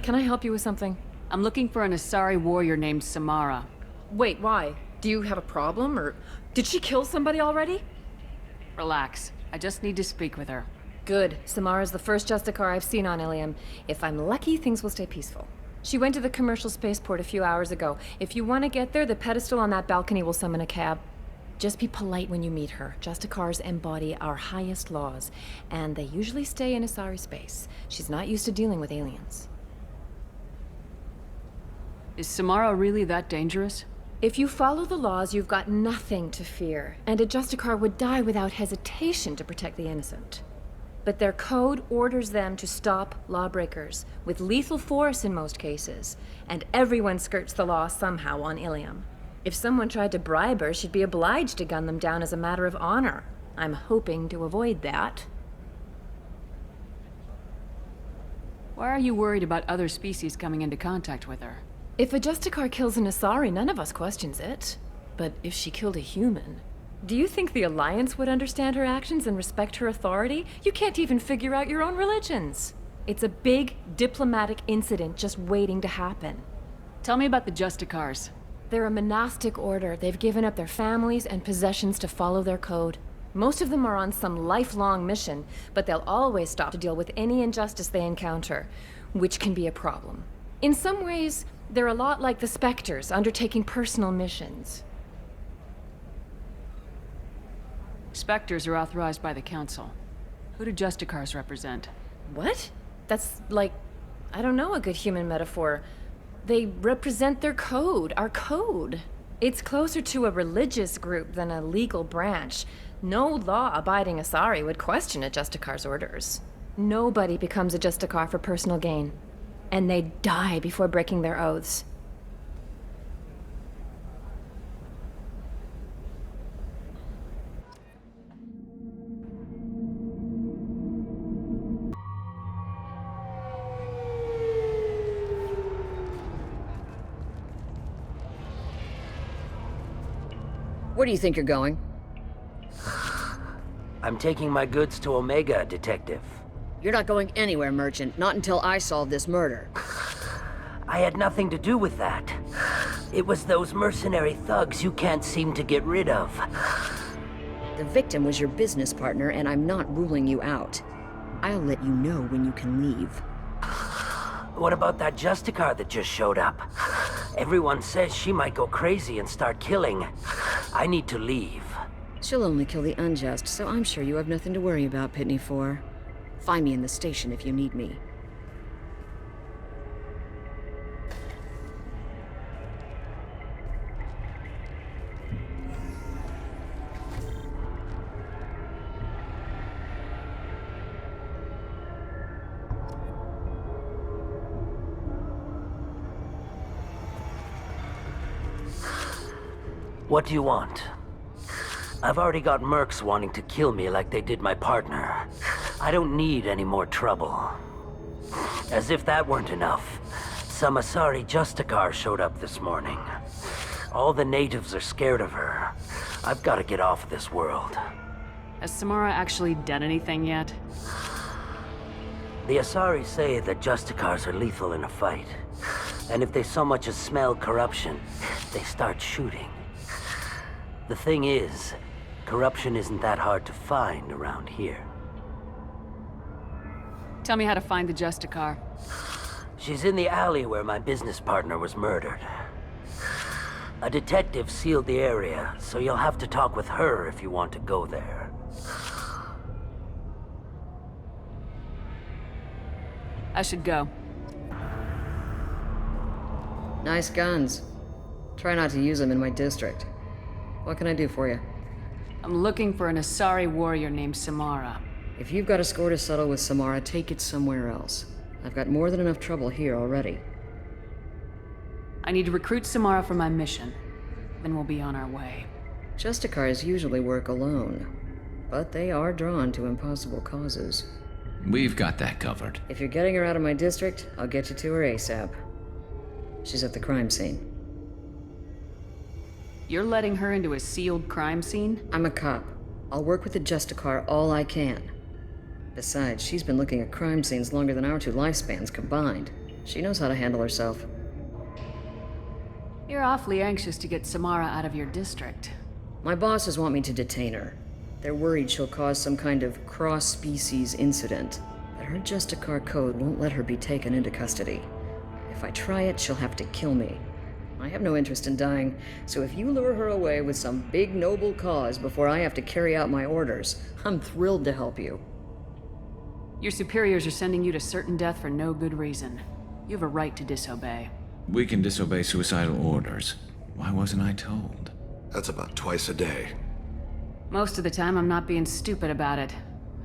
Can I help you with something? I'm looking for an Asari warrior named Samara. Wait, why? Do you have a problem, or did she kill somebody already? Relax. I just need to speak with her. Good. Samara's the first Justicar I've seen on Ilium. If I'm lucky, things will stay peaceful. She went to the commercial spaceport a few hours ago. If you want to get there, the pedestal on that balcony will summon a cab. Just be polite when you meet her. Justicars embody our highest laws, and they usually stay in Asari space. She's not used to dealing with aliens. Is Samara really that dangerous? If you follow the laws, you've got nothing to fear, and a Justicar would die without hesitation to protect the innocent. But their code orders them to stop lawbreakers, with lethal force in most cases, and everyone skirts the law somehow on Ilium. If someone tried to bribe her, she'd be obliged to gun them down as a matter of honor. I'm hoping to avoid that. Why are you worried about other species coming into contact with her? If a Justicar kills an Asari, none of us questions it. But if she killed a human... Do you think the Alliance would understand her actions and respect her authority? You can't even figure out your own religions. It's a big diplomatic incident just waiting to happen. Tell me about the Justicars. They're a monastic order. They've given up their families and possessions to follow their code. Most of them are on some lifelong mission, but they'll always stop to deal with any injustice they encounter, which can be a problem. In some ways, they're a lot like the Spectres, undertaking personal missions. Spectres are authorized by the Council. Who do Justicars represent? What? That's like, I don't know, a good human metaphor. They represent their code, our code. It's closer to a religious group than a legal branch. No law-abiding Asari would question a Justicar's orders. Nobody becomes a Justicar for personal gain. And they die before breaking their oaths. Where do you think you're going? I'm taking my goods to Omega, Detective. You're not going anywhere, Merchant. Not until I solve this murder. I had nothing to do with that. It was those mercenary thugs you can't seem to get rid of. The victim was your business partner, and I'm not ruling you out. I'll let you know when you can leave. What about that Justicar that just showed up? Everyone says she might go crazy and start killing. I need to leave. She'll only kill the unjust, so I'm sure you have nothing to worry about, Pitney 4. Find me in the station if you need me. What do you want? I've already got mercs wanting to kill me like they did my partner. I don't need any more trouble. As if that weren't enough, some Asari Justicar showed up this morning. All the natives are scared of her. I've got to get off this world. Has Samara actually done anything yet? The Asari say that Justicars are lethal in a fight. And if they so much as smell corruption, they start shooting. The thing is, corruption isn't that hard to find around here. Tell me how to find the Justicar. She's in the alley where my business partner was murdered. A detective sealed the area, so you'll have to talk with her if you want to go there. I should go. Nice guns. Try not to use them in my district. What can I do for you? I'm looking for an Asari warrior named Samara. If you've got a score to settle with Samara, take it somewhere else. I've got more than enough trouble here already. I need to recruit Samara for my mission. Then we'll be on our way. Justicars usually work alone, but they are drawn to impossible causes. We've got that covered. If you're getting her out of my district, I'll get you to her ASAP. She's at the crime scene. You're letting her into a sealed crime scene? I'm a cop. I'll work with the Justicar all I can. Besides, she's been looking at crime scenes longer than our two lifespans combined. She knows how to handle herself. You're awfully anxious to get Samara out of your district. My bosses want me to detain her. They're worried she'll cause some kind of cross-species incident, but her Justicar code won't let her be taken into custody. If I try it, she'll have to kill me. I have no interest in dying, so if you lure her away with some big noble cause before I have to carry out my orders, I'm thrilled to help you. Your superiors are sending you to certain death for no good reason. You have a right to disobey. We can disobey suicidal orders. Why wasn't I told? That's about twice a day. Most of the time, I'm not being stupid about it.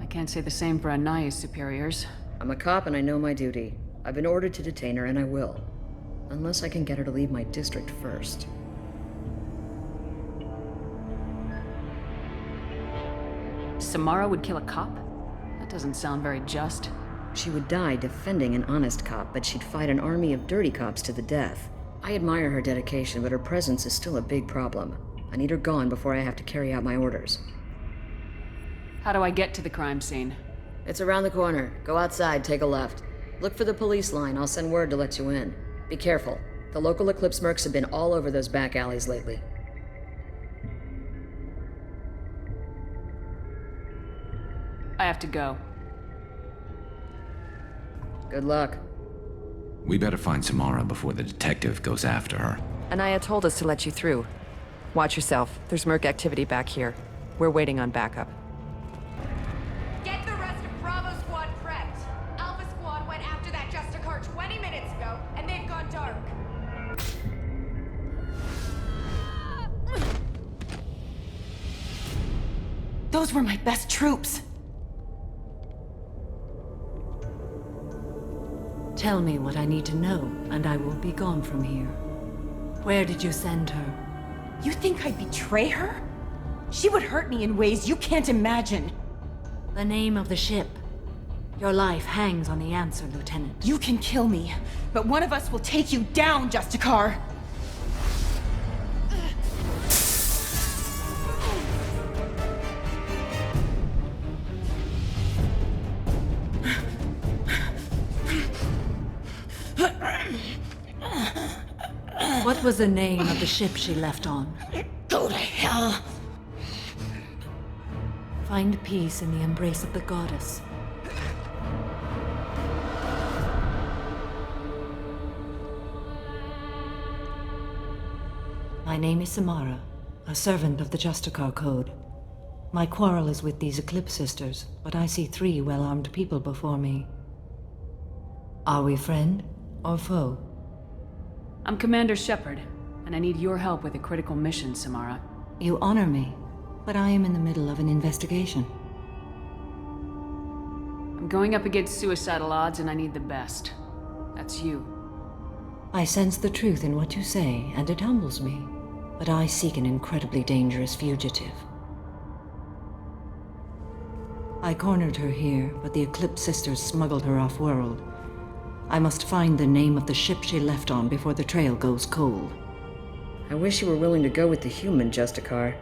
I can't say the same for Anaya's superiors. I'm a cop and I know my duty. I've been ordered to detain her and I will. Unless I can get her to leave my district first. Samara would kill a cop? That doesn't sound very just. She would die defending an honest cop, but she'd fight an army of dirty cops to the death. I admire her dedication, but her presence is still a big problem. I need her gone before I have to carry out my orders. How do I get to the crime scene? It's around the corner. Go outside, take a left. Look for the police line. I'll send word to let you in. Be careful. The local Eclipse mercs have been all over those back alleys lately. I have to go. Good luck. We better find Samara before the detective goes after her. Anaya told us to let you through. Watch yourself. There's merc activity back here. We're waiting on backup. Get the rest of Bravo Squad prepped. Alpha Squad went after that Justicar 20 minutes ago, and they've gone dark. Those were my best troops. Tell me what I need to know, and I will be gone from here. Where did you send her? You think I'd betray her? She would hurt me in ways you can't imagine. The name of the ship. Your life hangs on the answer, Lieutenant. You can kill me, but one of us will take you down, Justicar! What was the name of the ship she left on? Go to hell! Find peace in the embrace of the goddess. My name is Samara, a servant of the Justicar Code. My quarrel is with these Eclipse Sisters, but I see 3 well-armed people before me. Are we friend or foe? I'm Commander Shepard, and I need your help with a critical mission, Samara. You honor me, but I am in the middle of an investigation. I'm going up against suicidal odds, and I need the best. That's you. I sense the truth in what you say, and it humbles me. But I seek an incredibly dangerous fugitive. I cornered her here, but the Eclipse Sisters smuggled her off-world. I must find the name of the ship she left on before the trail goes cold. I wish you were willing to go with the human, Justicar.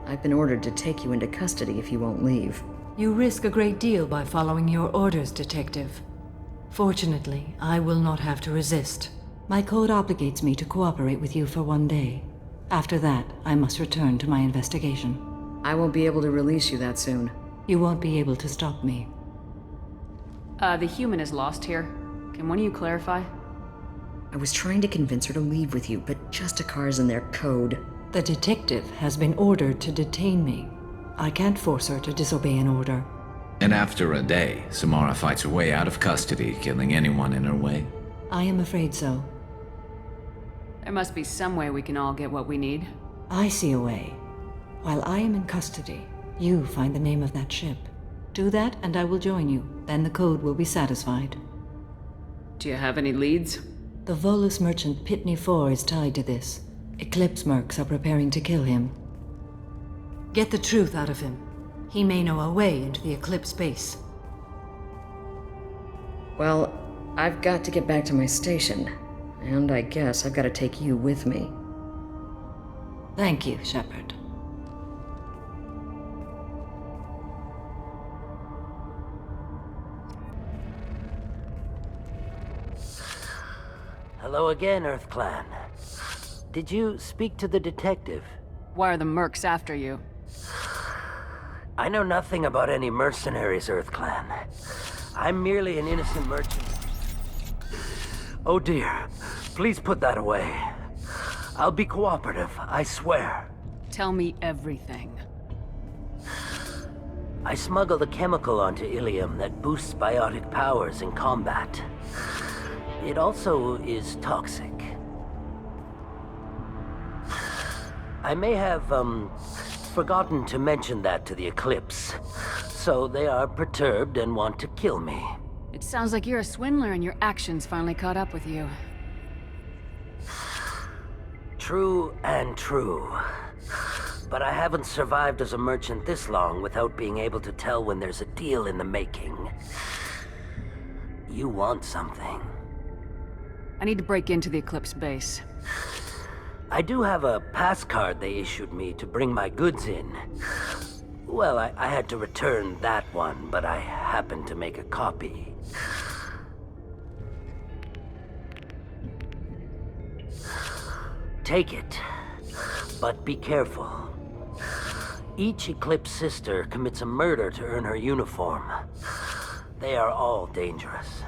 I've been ordered to take you into custody if you won't leave. You risk a great deal by following your orders, Detective. Fortunately, I will not have to resist. My code obligates me to cooperate with you for 1 day. After that, I must return to my investigation. I won't be able to release you that soon. You won't be able to stop me. The human is lost here. Can one of you clarify? I was trying to convince her to leave with you, but Justicar's in their code. The detective has been ordered to detain me. I can't force her to disobey an order. And after a day, Samara fights her way out of custody, killing anyone in her way. I am afraid so. There must be some way we can all get what we need. I see a way. While I am in custody, you find the name of that ship. Do that and I will join you. Then the code will be satisfied. Do you have any leads? The Volus merchant Pitney 4 is tied to this. Eclipse mercs are preparing to kill him. Get the truth out of him. He may know a way into the Eclipse base. Well, I've got to get back to my station. And I guess I've got to take you with me. Thank you, Shepard. Hello again, Earth Clan. Did you speak to the detective? Why are the mercs after you? I know nothing about any mercenaries, Earth Clan. I'm merely an innocent merchant. Oh dear. Please put that away. I'll be cooperative, I swear. Tell me everything. I smuggled a chemical onto Ilium that boosts biotic powers in combat. It also is toxic. I may have, forgotten to mention that to the Eclipse. So they are perturbed and want to kill me. It sounds like you're a swindler and your actions finally caught up with you. True and true. But I haven't survived as a merchant this long without being able to tell when there's a deal in the making. You want something. I need to break into the Eclipse base. I do have a pass card they issued me to bring my goods in. Well, I had to return that one, but I happened to make a copy. Take it, but be careful. Each Eclipse sister commits a murder to earn her uniform. They are all dangerous.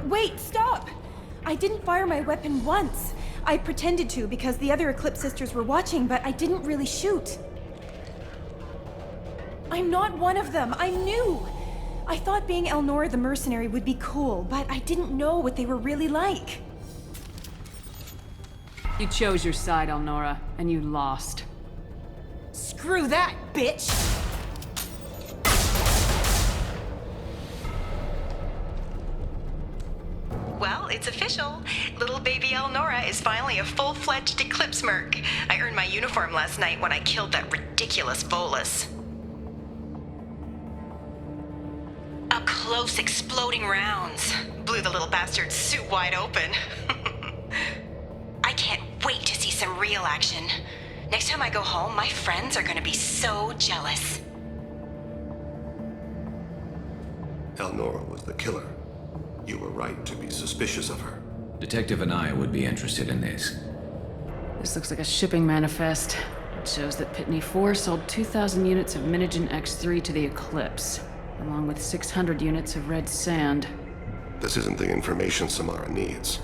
Wait, stop! I didn't fire my weapon once. I pretended to because the other Eclipse sisters were watching, but I didn't really shoot. I'm not one of them. I'm new. I thought being Elnora the mercenary would be cool, but I didn't know what they were really like. You chose your side, Elnora, and you lost. Screw that, bitch! Well, it's official. Little baby Elnora is finally a full-fledged Eclipse merc. I earned my uniform last night when I killed that ridiculous Volus. Up close, exploding rounds. Blew the little bastard's suit wide open. I can't wait to see some real action. Next time I go home, my friends are gonna be so jealous. Elnora was the killer. You were right to be suspicious of her. Detective and I would be interested in this. This looks like a shipping manifest. It shows that Pitney 4 sold 2,000 units of Minigen X3 to the Eclipse, along with 600 units of red sand. This isn't the information Samara needs,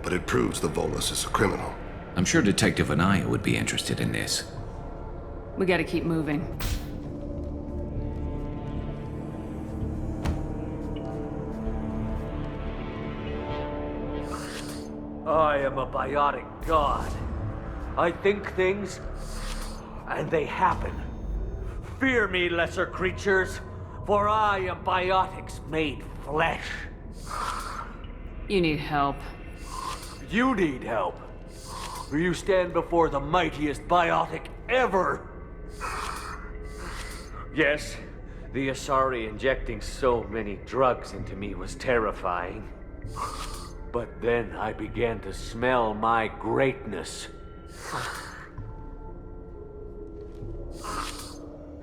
but it proves the Volus is a criminal. I'm sure Detective and I would be interested in this. We gotta keep moving. I am a biotic god. I think things, and they happen. Fear me, lesser creatures, for I am biotics made flesh. You need help. You need help. For you stand before the mightiest biotic ever. Yes, the Asari injecting so many drugs into me was terrifying. But then I began to smell my greatness.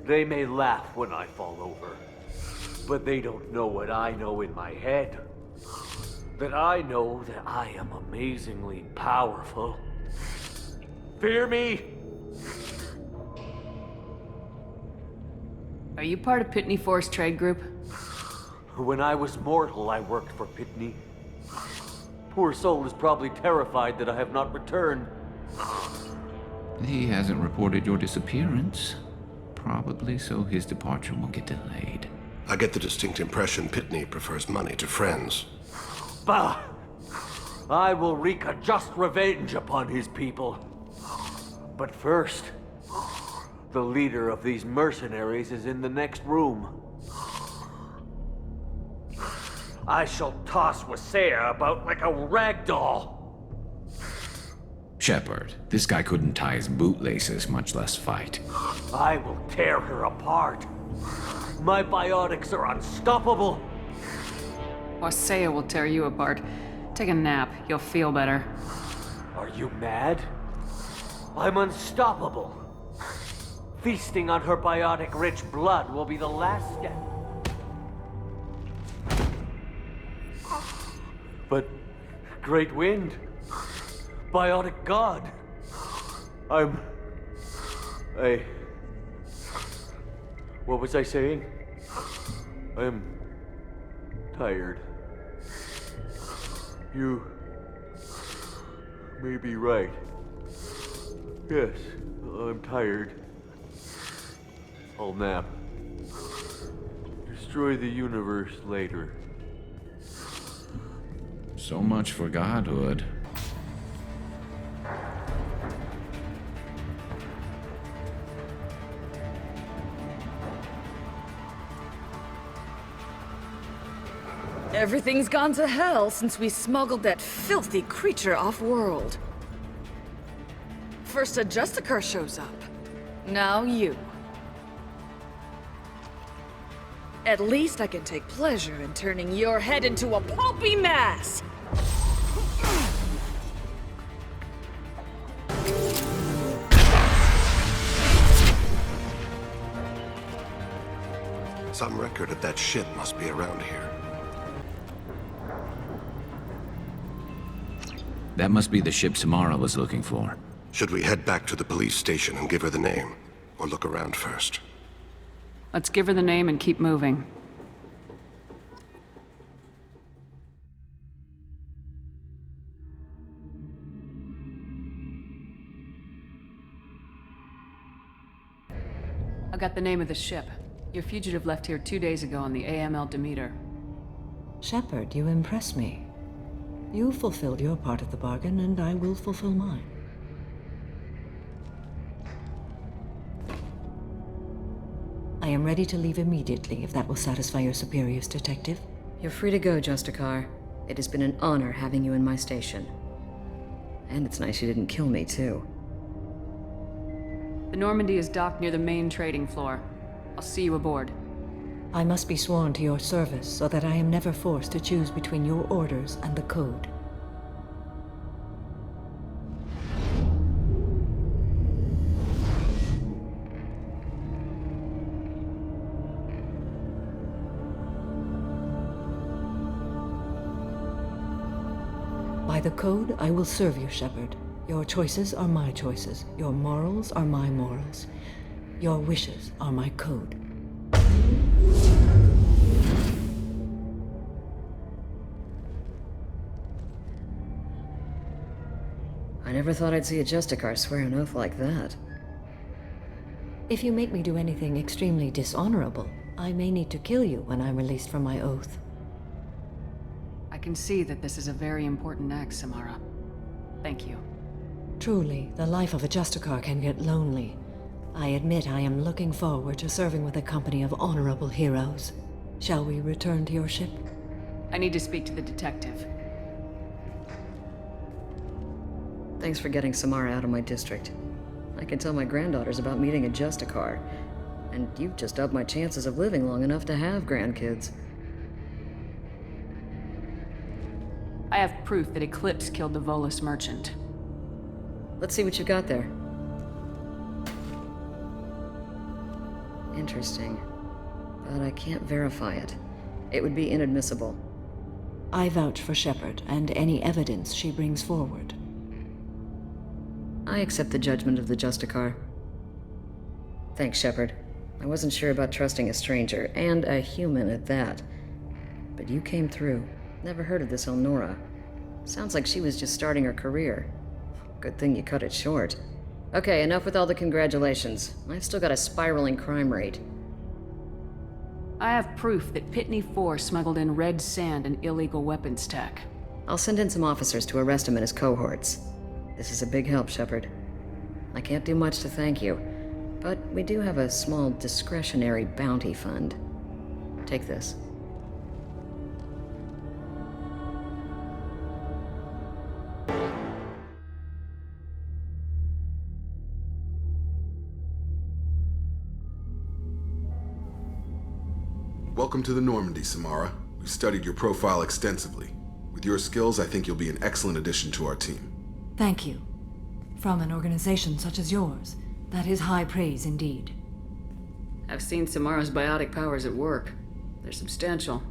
They may laugh when I fall over, but they don't know what I know in my head. That I know that I am amazingly powerful. Fear me? Are you part of Pitney 4's trade group? When I was mortal, I worked for Pitney. Poor soul is probably terrified that I have not returned. He hasn't reported your disappearance. Probably so his departure won't get delayed. I get the distinct impression Pitney prefers money to friends. Bah! I will wreak a just revenge upon his people. But first, The leader of these mercenaries is in the next room. I shall toss Wasea about like a rag doll. Shepard, this guy couldn't tie his bootlaces, much less fight. I will tear her apart. My biotics are unstoppable. Wasea will tear you apart. Take a nap, you'll feel better. Are you mad? I'm unstoppable. Feasting on her biotic-rich blood will be the last step. But, Great Wind, Biotic God, what was I saying? I'm tired. You may be right. Yes, I'm tired. I'll nap. Destroy the universe later. So much for godhood. Everything's gone to hell since we smuggled that filthy creature off-world. First a Justicar shows up. Now you. At least I can take pleasure in turning your head into a pulpy mass! Some record of that ship must be around here. That must be the ship Samara was looking for. Should we head back to the police station and give her the name? Or look around first? Let's give her the name and keep moving. I got the name of the ship. Your fugitive left here 2 days ago on the AML Demeter. Shepard, you impress me. You fulfilled your part of the bargain, and I will fulfill mine. I am ready to leave immediately, if that will satisfy your superiors, Detective. You're free to go, Justicar. It has been an honor having you in my station. And it's nice you didn't kill me, too. The Normandy is docked near the main trading floor. I'll see you aboard. I must be sworn to your service so that I am never forced to choose between your orders and the Code. By the Code, I will serve you, Shepard. Your choices are my choices. Your morals are my morals. Your wishes are my code. I never thought I'd see a Justicar swear an oath like that. If you make me do anything extremely dishonorable, I may need to kill you when I'm released from my oath. I can see that this is a very important act, Samara. Thank you. Truly, the life of a Justicar can get lonely. I admit I am looking forward to serving with a company of honorable heroes. Shall we return to your ship? I need to speak to the detective. Thanks for getting Samara out of my district. I can tell my granddaughters about meeting a Justicar, and you've just upped my chances of living long enough to have grandkids. I have proof that Eclipse killed the Volus merchant. Let's see what you got there. Interesting. But I can't verify it. It would be inadmissible. I vouch for Shepard and any evidence she brings forward. I accept the judgment of the Justicar. Thanks, Shepard. I wasn't sure about trusting a stranger, and a human at that. But you came through. Never heard of this Elnora. Sounds like she was just starting her career. Good thing you cut it short. Okay, enough with all the congratulations. I've still got a spiraling crime rate. I have proof that Pitney 4 smuggled in red sand and illegal weapons tech. I'll send in some officers to arrest him and his cohorts. This is a big help, Shepard. I can't do much to thank you, But we do have a small discretionary bounty fund. Take this. Welcome to the Normandy, Samara. We've studied your profile extensively. With your skills, I think you'll be an excellent addition to our team. Thank you. From an organization such as yours, that is high praise indeed. I've seen Samara's biotic powers at work. They're substantial.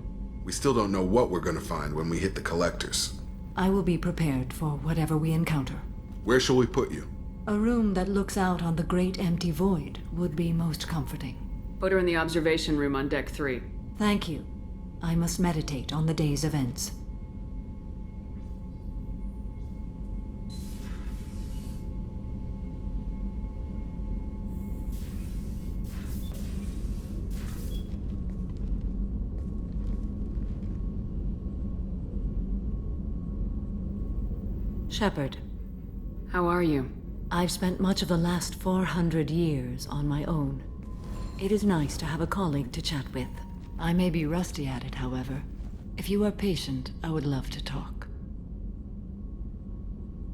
We still don't know what we're gonna find when we hit the collectors. I will be prepared for whatever we encounter. Where shall we put you? A room that looks out on the great empty void would be most comforting. Put her in the observation room on Deck 3. Thank you. I must meditate on the day's events. Shepard. How are you? I've spent much of the last 400 years on my own. It is nice to have a colleague to chat with. I may be rusty at it, however. If you are patient, I would love to talk.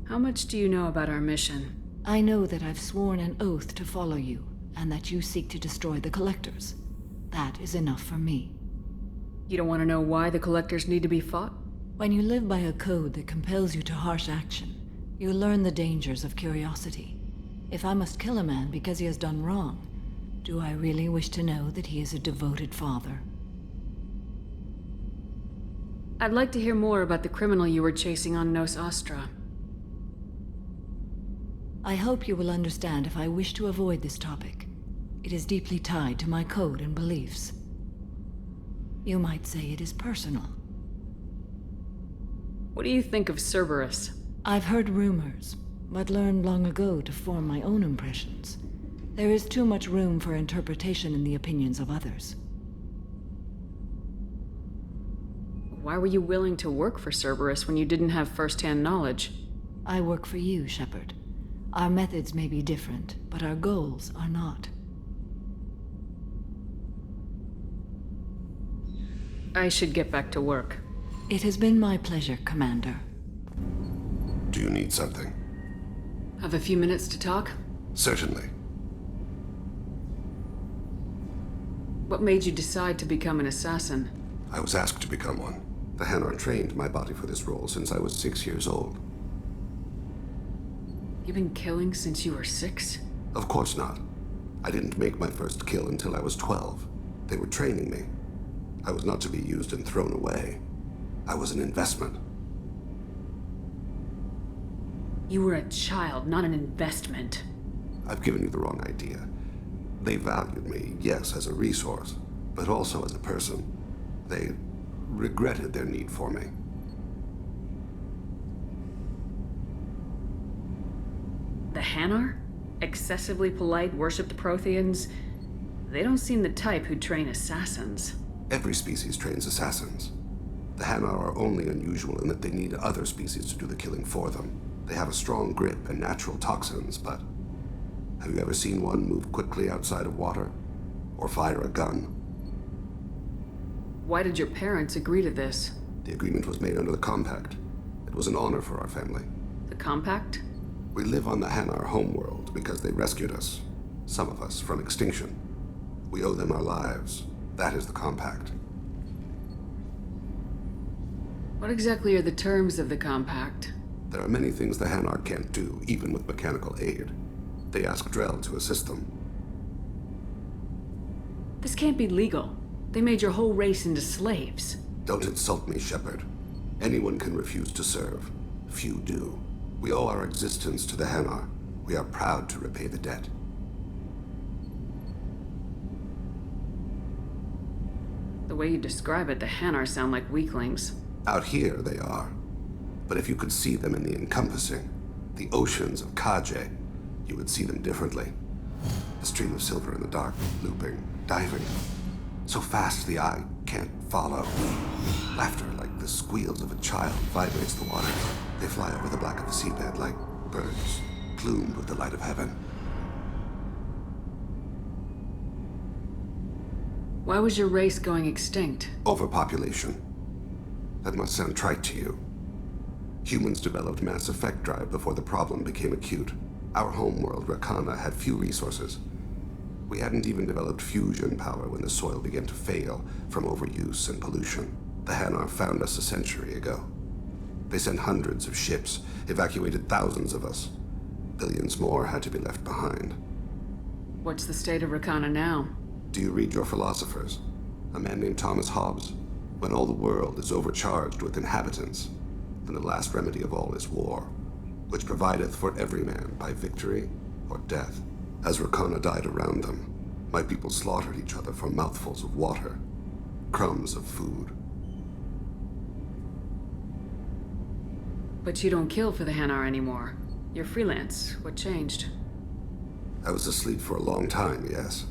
How much do you know about our mission? I know that I've sworn an oath to follow you, and that you seek to destroy the Collectors. That is enough for me. You don't want to know why the Collectors need to be fought? When you live by a code that compels you to harsh action, you learn the dangers of curiosity. If I must kill a man because he has done wrong, do I really wish to know that he is a devoted father? I'd like to hear more about the criminal you were chasing on Nos Astra. I hope you will understand if I wish to avoid this topic. It is deeply tied to my code and beliefs. You might say it is personal. What do you think of Cerberus? I've heard rumors, but learned long ago to form my own impressions. There is too much room for interpretation in the opinions of others. Why were you willing to work for Cerberus when you didn't have first-hand knowledge? I work for you, Shepard. Our methods may be different, but our goals are not. I should get back to work. It has been my pleasure, Commander. Do you need something? Have a few minutes to talk? Certainly. What made you decide to become an assassin? I was asked to become one. The Hanar trained my body for this role since I was 6 years old. You've been killing since you were 6? Of course not. I didn't make my first kill until I was 12. They were training me. I was not to be used and thrown away. I was an investment. You were a child, not an investment. I've given you the wrong idea. They valued me, yes, as a resource, but also as a person. They regretted their need for me. The Hanar? Excessively polite, worship the Protheans? They don't seem the type who'd train assassins. Every species trains assassins. The Hanar are only unusual in that they need other species to do the killing for them. They have a strong grip and natural toxins, but have you ever seen one move quickly outside of water? Or fire a gun? Why did your parents agree to this? The agreement was made under the Compact. It was an honor for our family. The Compact? We live on the Hanar homeworld because they rescued us, some of us, from extinction. We owe them our lives. That is the Compact. What exactly are the terms of the Compact? There are many things the Hanar can't do, even with mechanical aid. They ask Drell to assist them. This can't be legal. They made your whole race into slaves. Don't insult me, Shepard. Anyone can refuse to serve. Few do. We owe our existence to the Hanar. We are proud to repay the debt. The way you describe it, the Hanar sound like weaklings. Out here, they are. But if you could see them in the encompassing, the oceans of Kaje, you would see them differently. A stream of silver in the dark, looping, diving. So fast the eye can't follow. Laughter like the squeals of a child vibrates the water. They fly over the black of the seabed like birds, plumed with the light of heaven. Why was your race going extinct? Overpopulation. That must sound trite to you. Humans developed mass effect drive before the problem became acute. Our homeworld, Rakana, had few resources. We hadn't even developed fusion power when the soil began to fail from overuse and pollution. The Hanar found us a century ago. They sent hundreds of ships, evacuated thousands of us. Billions more had to be left behind. What's the state of Rakana now? Do you read your philosophers? A man named Thomas Hobbes? When all the world is overcharged with inhabitants, then the last remedy of all is war, which provideth for every man by victory or death. As Rakana died around them, my people slaughtered each other for mouthfuls of water, crumbs of food. But you don't kill for the Hanar anymore. You're freelance. What changed? I was asleep for a long time, yes.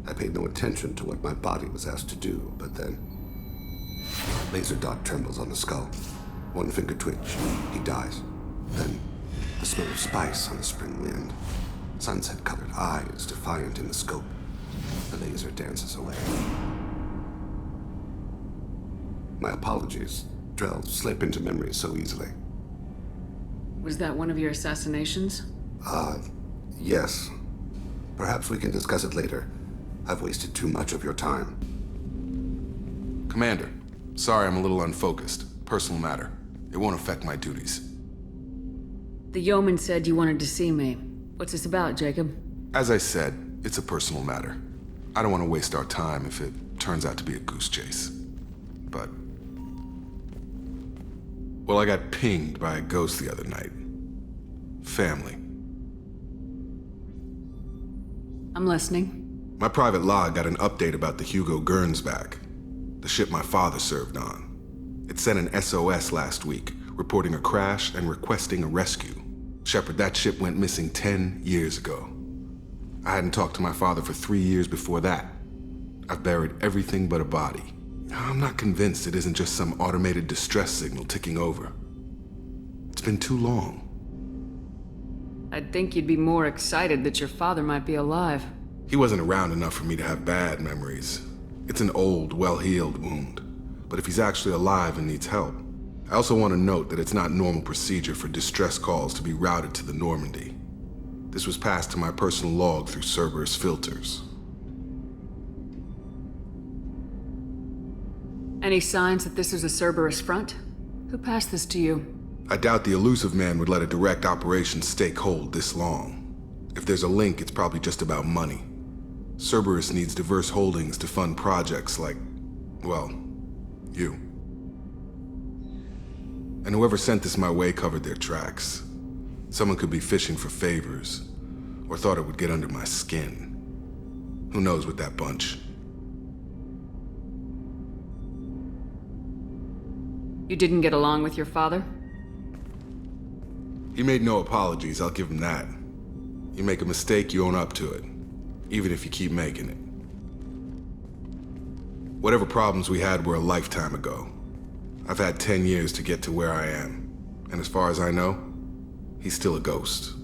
I paid no attention to what my body was asked to do, but then... Laser dot trembles on the skull. One finger twitch. He dies. Then, the smell of spice on the spring wind. Sunset-colored eyes defiant in the scope. The laser dances away. My apologies. Drell slip into memory so easily. Was that one of your assassinations? Yes. Perhaps we can discuss it later. I've wasted too much of your time. Commander, sorry I'm a little unfocused. Personal matter. It won't affect my duties. The yeoman said you wanted to see me. What's this about, Jacob? As I said, it's a personal matter. I don't want to waste our time if it turns out to be a goose chase. But... well, I got pinged by a ghost the other night. Family. I'm listening. My private log got an update about the Hugo Gernsback, the ship my father served on. It sent an SOS last week, reporting a crash and requesting a rescue. Shepard, that ship went missing 10 years ago. I hadn't talked to my father for 3 years before that. I've buried everything but a body. I'm not convinced it isn't just some automated distress signal ticking over. It's been too long. I'd think you'd be more excited that your father might be alive. He wasn't around enough for me to have bad memories. It's an old, well-healed wound. But if he's actually alive and needs help, I also want to note that it's not normal procedure for distress calls to be routed to the Normandy. This was passed to my personal log through Cerberus filters. Any signs that this is a Cerberus front? Who passed this to you? I doubt the elusive man would let a direct operation stake hold this long. If there's a link, it's probably just about money. Cerberus needs diverse holdings to fund projects like, well, you. And whoever sent this my way covered their tracks. Someone could be fishing for favors, or thought it would get under my skin. Who knows with that bunch? You didn't get along with your father? He made no apologies, I'll give him that. You make a mistake, you own up to it. Even if you keep making it. Whatever problems we had were a lifetime ago. I've had 10 years to get to where I am. And as far as I know, he's still a ghost.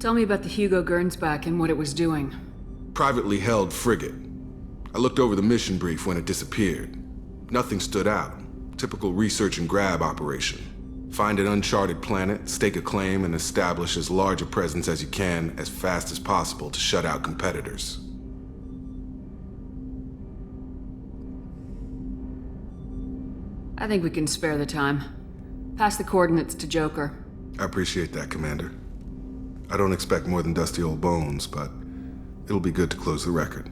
Tell me about the Hugo Gernsback and what it was doing. Privately held frigate. I looked over the mission brief when it disappeared. Nothing stood out. Typical research and grab operation. Find an uncharted planet, stake a claim, and establish as large a presence as you can as fast as possible to shut out competitors. I think we can spare the time. Pass the coordinates to Joker. I appreciate that, Commander. I don't expect more than dusty old bones, but it'll be good to close the record.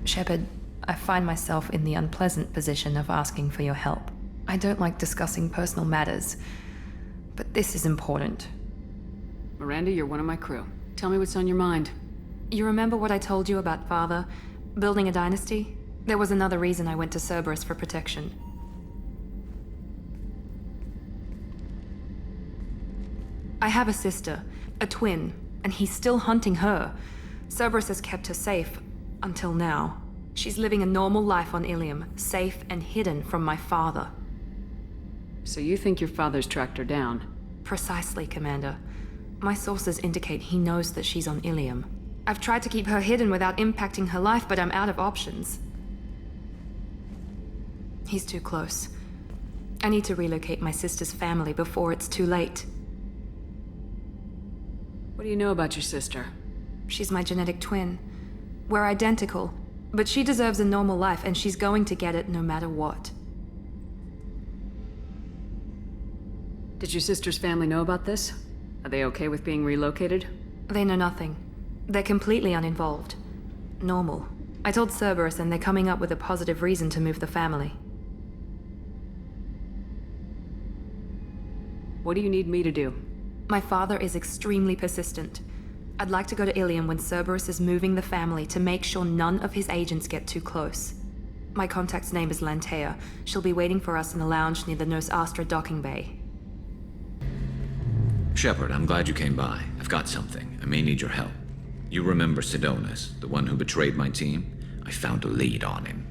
Shepard, I find myself in the unpleasant position of asking for your help. I don't like discussing personal matters, but this is important. Miranda, you're one of my crew. Tell me what's on your mind. You remember what I told you about Father? Building a dynasty? There was another reason I went to Cerberus for protection. I have a sister, a twin, and he's still hunting her. Cerberus has kept her safe, until now. She's living a normal life on Ilium, safe and hidden from my father. So you think your father's tracked her down? Precisely, Commander. My sources indicate he knows that she's on Ilium. I've tried to keep her hidden without impacting her life, but I'm out of options. He's too close. I need to relocate my sister's family before it's too late. What do you know about your sister? She's my genetic twin. We're identical, but she deserves a normal life, and she's going to get it no matter what. Did your sister's family know about this? Are they okay with being relocated? They know nothing. They're completely uninvolved. Normal. I told Cerberus, and they're coming up with a positive reason to move the family. What do you need me to do? My father is extremely persistent. I'd like to go to Ilium when Cerberus is moving the family to make sure none of his agents get too close. My contact's name is Lantea. She'll be waiting for us in the lounge near the Nos Astra docking bay. Shepard, I'm glad you came by. I've got something. I may need your help. You remember Sidonus, the one who betrayed my team? I found a lead on him.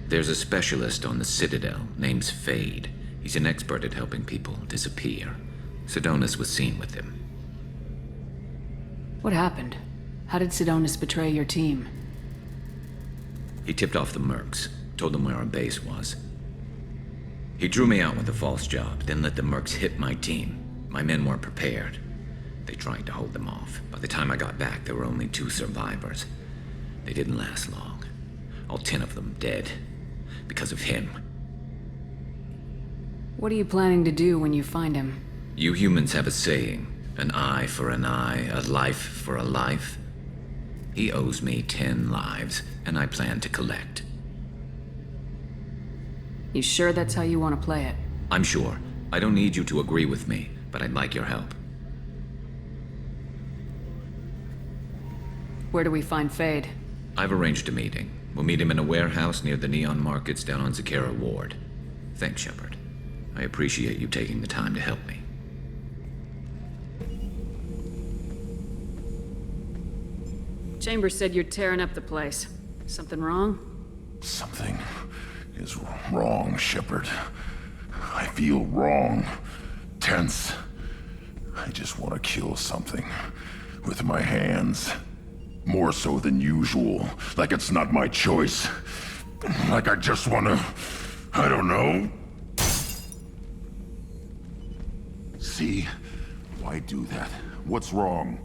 There's a specialist on the Citadel, name's Fade. He's an expert at helping people disappear. Sidonus was seen with him. What happened? How did Sidonus betray your team? He tipped off the Mercs, told them where our base was. He drew me out with a false job, then let the Mercs hit my team. My men weren't prepared. They tried to hold them off. By the time I got back, there were only 2 survivors. They didn't last long. All 10 of them dead. Because of him. What are you planning to do when you find him? You humans have a saying, an eye for an eye, a life for a life. He owes me 10 lives, and I plan to collect. You sure that's how you want to play it? I'm sure. I don't need you to agree with me, but I'd like your help. Where do we find Fade? I've arranged a meeting. We'll meet him in a warehouse near the Neon Markets down on Zakera Ward. Thanks, Shepard. I appreciate you taking the time to help me. Chambers said you're tearing up the place. Something wrong? Something is wrong, Shepard. I feel wrong. Tense. I just want to kill something. With my hands. More so than usual. Like it's not my choice. Like I just want to... I don't know. See? Why do that? What's wrong?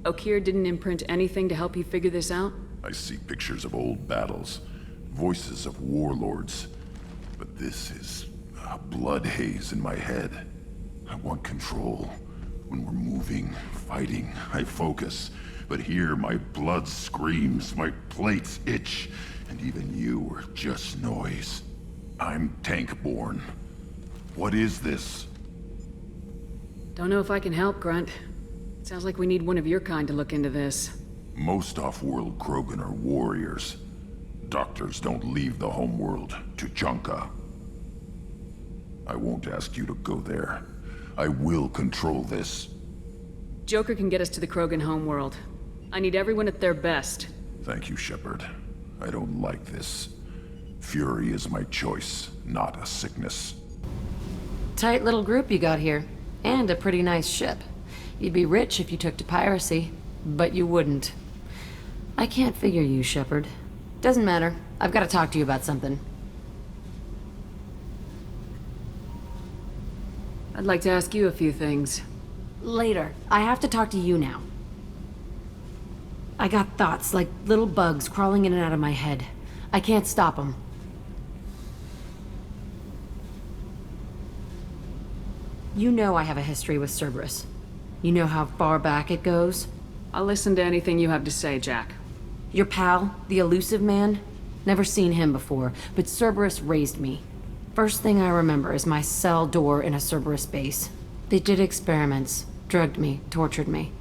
Okeer didn't imprint anything to help you figure this out? I see pictures of old battles. Voices of warlords. But this is a blood haze in my head. I want control. When we're moving, fighting, I focus. But here my blood screams, my plates itch, and even you are just noise. I'm tank-born. What is this? Don't know if I can help, Grunt. Sounds like we need one of your kind to look into this. Most off-world Krogan are warriors. Doctors don't leave the homeworld to Junka. I won't ask you to go there. I will control this. Joker can get us to the Krogan homeworld. I need everyone at their best. Thank you, Shepard. I don't like this. Fury is my choice, not a sickness. Tight little group you got here. And a pretty nice ship. You'd be rich if you took to piracy, but you wouldn't. I can't figure you, Shepard. Doesn't matter. I've got to talk to you about something. I'd like to ask you a few things. Later. I have to talk to you now. I got thoughts like little bugs crawling in and out of my head. I can't stop them. You know I have a history with Cerberus. You know how far back it goes? I'll listen to anything you have to say, Jack. Your pal, the elusive man? Never seen him before, but Cerberus raised me. First thing I remember is my cell door in a Cerberus base. They did experiments, drugged me, tortured me.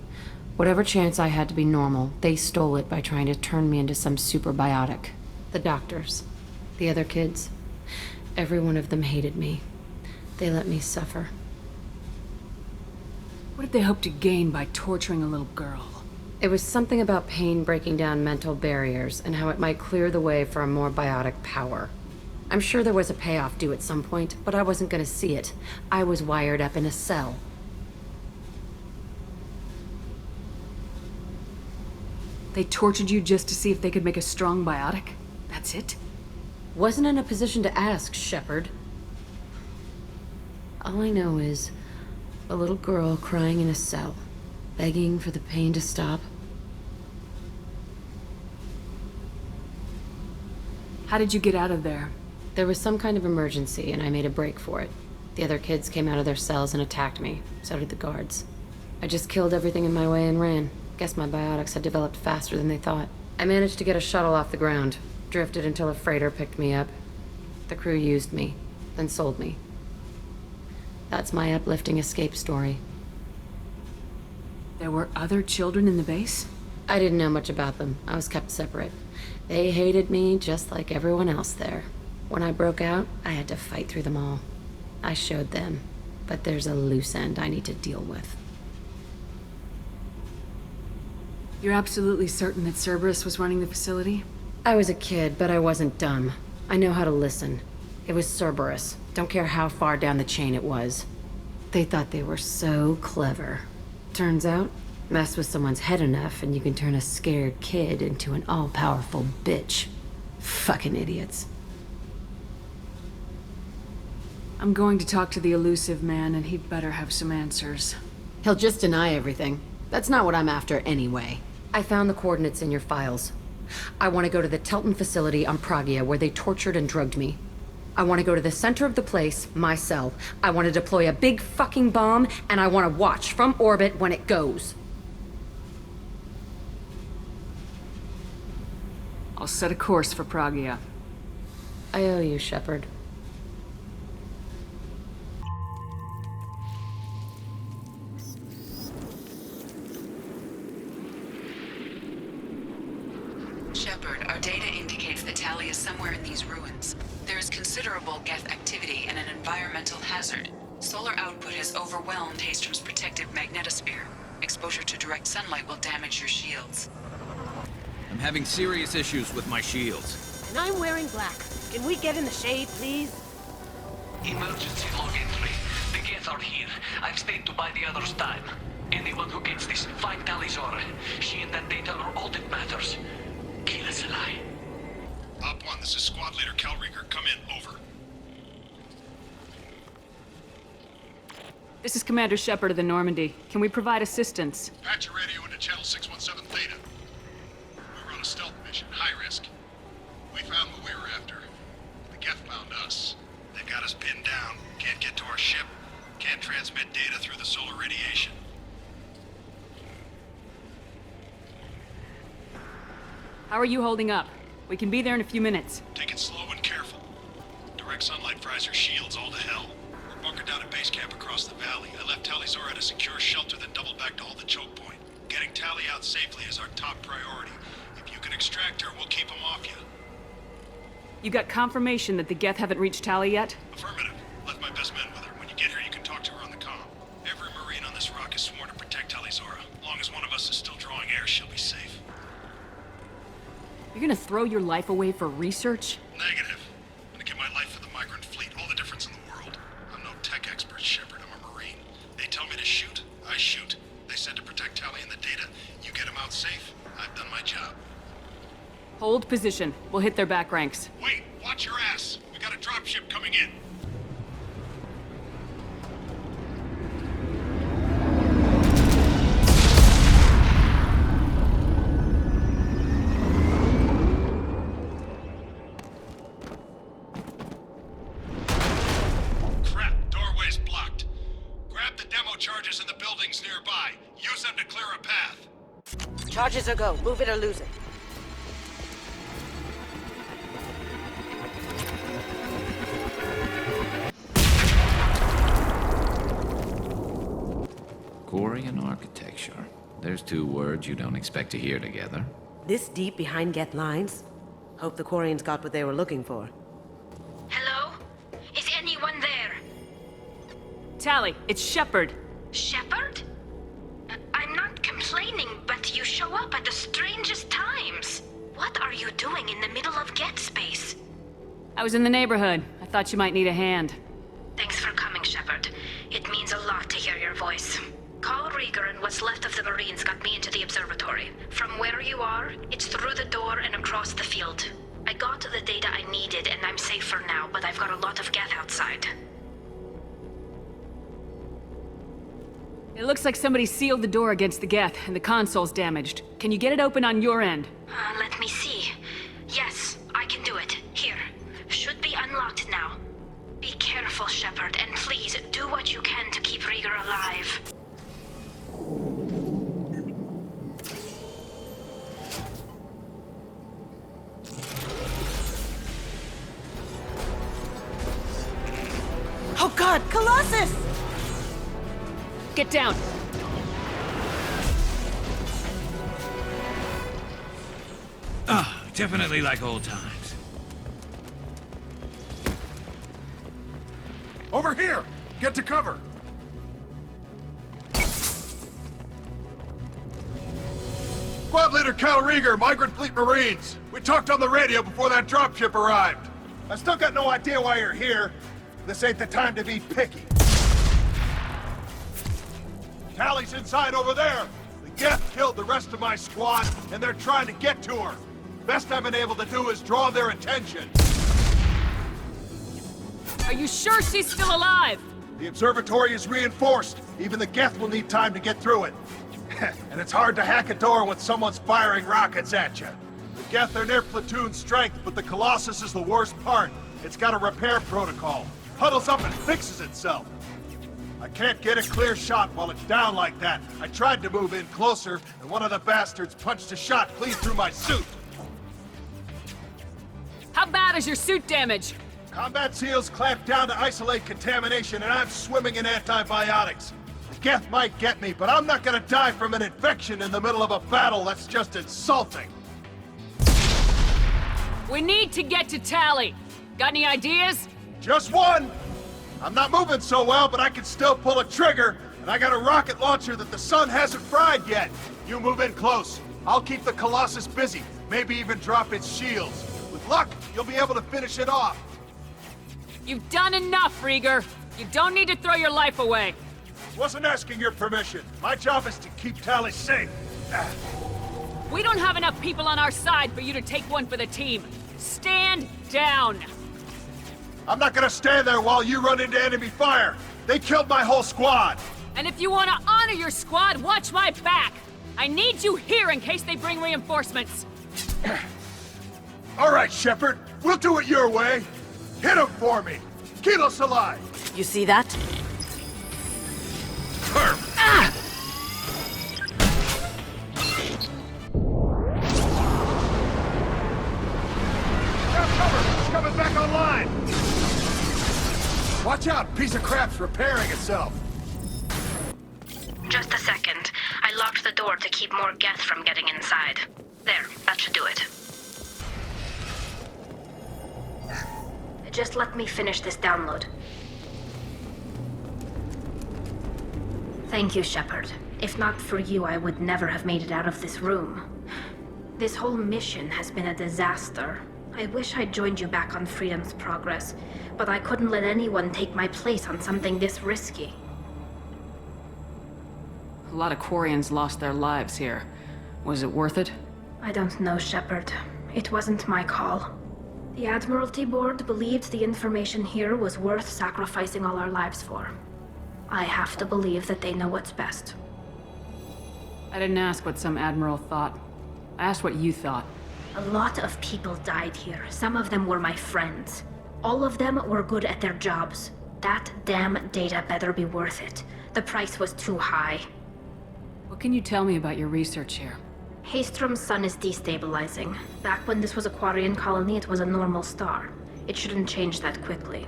Whatever chance I had to be normal, they stole it by trying to turn me into some superbiotic. The doctors, the other kids, every one of them hated me. They let me suffer. What did they hope to gain by torturing a little girl? It was something about pain breaking down mental barriers and how it might clear the way for a more biotic power. I'm sure there was a payoff due at some point, but I wasn't gonna see it. I was wired up in a cell. They tortured you just to see if they could make a strong biotic? That's it? Wasn't in a position to ask, Shepard. All I know is a little girl crying in a cell, begging for the pain to stop. How did you get out of there? There was some kind of emergency, and I made a break for it. The other kids came out of their cells and attacked me. So did the guards. I just killed everything in my way and ran. Guess my biotics had developed faster than they thought. I managed to get a shuttle off the ground. Drifted until a freighter picked me up. The crew used me, then sold me. That's my uplifting escape story. There were other children in the base? I didn't know much about them. I was kept separate. They hated me just like everyone else there. When I broke out, I had to fight through them all. I showed them, but there's a loose end I need to deal with. You're absolutely certain that Cerberus was running the facility? I was a kid, but I wasn't dumb. I know how to listen. It was Cerberus. Don't care how far down the chain it was. They thought they were so clever. Turns out, mess with someone's head enough and you can turn a scared kid into an all-powerful bitch. Fucking idiots. I'm going to talk to the elusive man, and he'd better have some answers. He'll just deny everything. That's not what I'm after anyway. I found the coordinates in your files. I want to go to the Telton facility on Pragia where they tortured and drugged me. I want to go to the center of the place, my cell. I want to deploy a big fucking bomb, and I want to watch from orbit when it goes. I'll set a course for Pragia. I owe you, Shepard. Shepard, our data indicates that Tali is somewhere in these ruins. There is considerable Geth activity and an environmental hazard. Solar output has overwhelmed Hastrom's protective magnetosphere. Exposure to direct sunlight will damage your shields. I'm having serious issues with my shields. And I'm wearing black. Can we get in the shade, please? Emergency log entry. The Geth are here. I've stayed to buy the others time. Anyone who gets this, find Talizora. She and that data are all that matters. Kill us alive. Op 1, this is Squad Leader Calreeker. Come in, over. This is Commander Shepard of the Normandy. Can we provide assistance? Patch your radio into Channel 617 Theta. We were on a stealth mission, high risk. We found what we were after. The Geth found us. They've got us pinned down. Can't get to our ship. Can't transmit data through the solar radiation. How are you holding up? We can be there in a few minutes. Take it slow and careful. Direct sunlight fries your shields all to hell. We're bunkered down at base camp across the valley. I left Talizora at a secure shelter, then doubled back to hold the choke point. Getting Tali out safely is our top priority. If you can extract her, we'll keep them off you. You got confirmation that the Geth haven't reached Tali yet? Affirmative. Left my best men with her. When you get her, you can talk to her on the comm. Every Marine on this rock is sworn to protect Talizora. As long as one of us is still drawing air, she'll be safe. You're gonna throw your life away for research? Negative. I'm gonna give my life for the migrant fleet. All the difference in the world. I'm no tech expert, Shepard. I'm a Marine. They tell me to shoot, I shoot. They said to protect Tali and the data. You get them out safe, I've done my job. Hold position. We'll hit their back ranks. Wait, watch your ass. We got a dropship coming in. Crap, doorway's blocked. Grab the demo charges in the buildings nearby. Use them to clear a path. Charges are go. Move it or lose it. Quarian architecture. There's two words you don't expect to hear together. This deep behind Geth lines? Hope the Quarians got what they were looking for. Hello? Is anyone there? Tali, it's Shepard. Shepard? I'm not complaining, but you show up at the strangest times. What are you doing in the middle of Geth space? I was in the neighborhood. I thought you might need a hand. Thanks for coming, Shepard. It means a lot to hear your voice. Call Rieger and what's left of the Marines got me into the observatory. From where you are, it's through the door and across the field. I got the data I needed and I'm safe for now, but I've got a lot of Geth outside. It looks like somebody sealed the door against the Geth, and the console's damaged. Can you get it open on your end? Let me see. Yes, I can do it. Here. Should be unlocked now. Be careful, Shepard, and please do what you can to keep Rieger alive. Oh god, Colossus! Get down! Ah, definitely like old times. Over here! Get to cover! Squad Leader Cal Rieger, Migrant Fleet Marines. We talked on the radio before that dropship arrived. I still got no idea why you're here. This ain't the time to be picky. Tally's inside over there. The Geth killed the rest of my squad, and they're trying to get to her. Best I've been able to do is draw their attention. Are you sure she's still alive? The observatory is reinforced. Even the Geth will need time to get through it. And it's hard to hack a door when someone's firing rockets at you. The Geth are near platoon strength, but the Colossus is the worst part. It's got a repair protocol. Huddles up and fixes itself. I can't get a clear shot while it's down like that. I tried to move in closer, and one of the bastards punched a shot clean through my suit. How bad is your suit damage? Combat SEALs clamped down to isolate contamination, and I'm swimming in antibiotics. The Geth might get me, but I'm not gonna die from an infection in the middle of a battle. That's just insulting. We need to get to Tally. Got any ideas? Just one! I'm not moving so well, but I can still pull a trigger, and I got a rocket launcher that the sun hasn't fried yet. You move in close. I'll keep the Colossus busy, maybe even drop its shields. With luck, you'll be able to finish it off. You've done enough, Rieger. You don't need to throw your life away. Wasn't asking your permission. My job is to keep Tally safe. We don't have enough people on our side for you to take one for the team. Stand down. I'm not gonna stand there while you run into enemy fire. They killed my whole squad. And if you want to honor your squad, watch my back. I need you here in case they bring reinforcements. All right, Shepard. We'll do it your way. Hit him for me. Kilos alive. You see that? Ah! Got cover. It's coming back online. Watch out. Piece of crap's repairing itself. Just a second. I locked the door to keep more Geth from getting inside. There, that should do it. Just let me finish this download. Thank you, Shepard. If not for you, I would never have made it out of this room. This whole mission has been a disaster. I wish I'd joined you back on Freedom's Progress, but I couldn't let anyone take my place on something this risky. A lot of Quarians lost their lives here. Was it worth it? I don't know, Shepard. It wasn't my call. The Admiralty Board believed the information here was worth sacrificing all our lives for. I have to believe that they know what's best. I didn't ask what some admiral thought. I asked what you thought. A lot of people died here. Some of them were my friends. All of them were good at their jobs. That damn data better be worth it. The price was too high. What can you tell me about your research here? Haystrom's sun is destabilizing. Back when this was a Quarian colony, it was a normal star. It shouldn't change that quickly.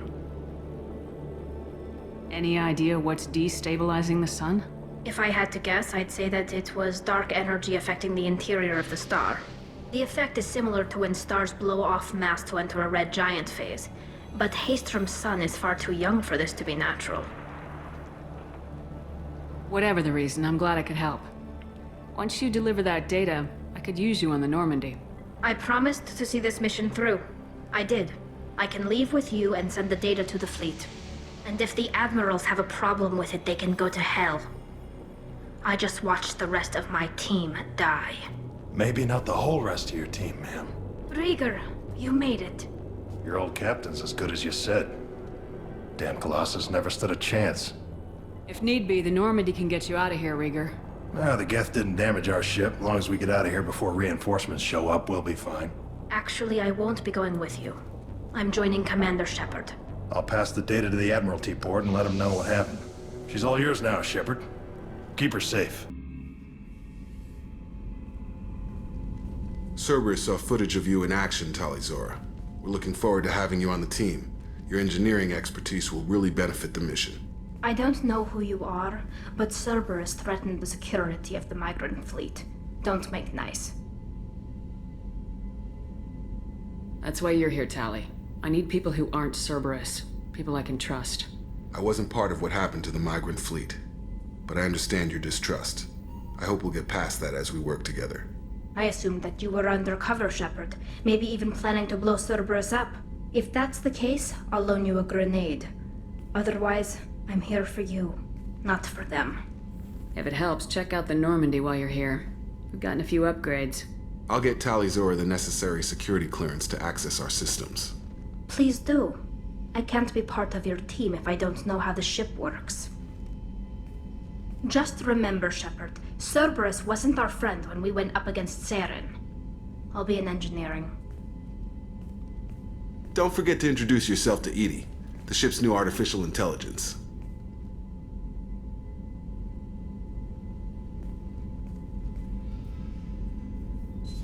Any idea what's destabilizing the sun? If I had to guess, I'd say that it was dark energy affecting the interior of the star. The effect is similar to when stars blow off mass to enter a red giant phase. But Haystrom's sun is far too young for this to be natural. Whatever the reason, I'm glad I could help. Once you deliver that data, I could use you on the Normandy. I promised to see this mission through. I did. I can leave with you and send the data to the fleet. And if the admirals have a problem with it, they can go to hell. I just watched the rest of my team die. Maybe not the whole rest of your team, ma'am. Rieger, you made it. Your old captain's as good as you said. Damn Colossus never stood a chance. If need be, the Normandy can get you out of here, Rieger. The Geth didn't damage our ship. As long as we get out of here before reinforcements show up, we'll be fine. Actually, I won't be going with you. I'm joining Commander Shepard. I'll pass the data to the Admiralty port and let them know what happened. She's all yours now, Shepard. Keep her safe. Cerberus saw footage of you in action, Talizora. We're looking forward to having you on the team. Your engineering expertise will really benefit the mission. I don't know who you are, but Cerberus threatened the security of the migrant fleet. Don't make nice. That's why you're here, Tali. I need people who aren't Cerberus. People I can trust. I wasn't part of what happened to the migrant fleet, but I understand your distrust. I hope we'll get past that as we work together. I assumed that you were undercover, Shepard. Maybe even planning to blow Cerberus up. If that's the case, I'll loan you a grenade. Otherwise, I'm here for you, not for them. If it helps, check out the Normandy while you're here. We've gotten a few upgrades. I'll get Talizora the necessary security clearance to access our systems. Please do. I can't be part of your team if I don't know how the ship works. Just remember, Shepard, Cerberus wasn't our friend when we went up against Saren. I'll be in engineering. Don't forget to introduce yourself to Edie, the ship's new artificial intelligence.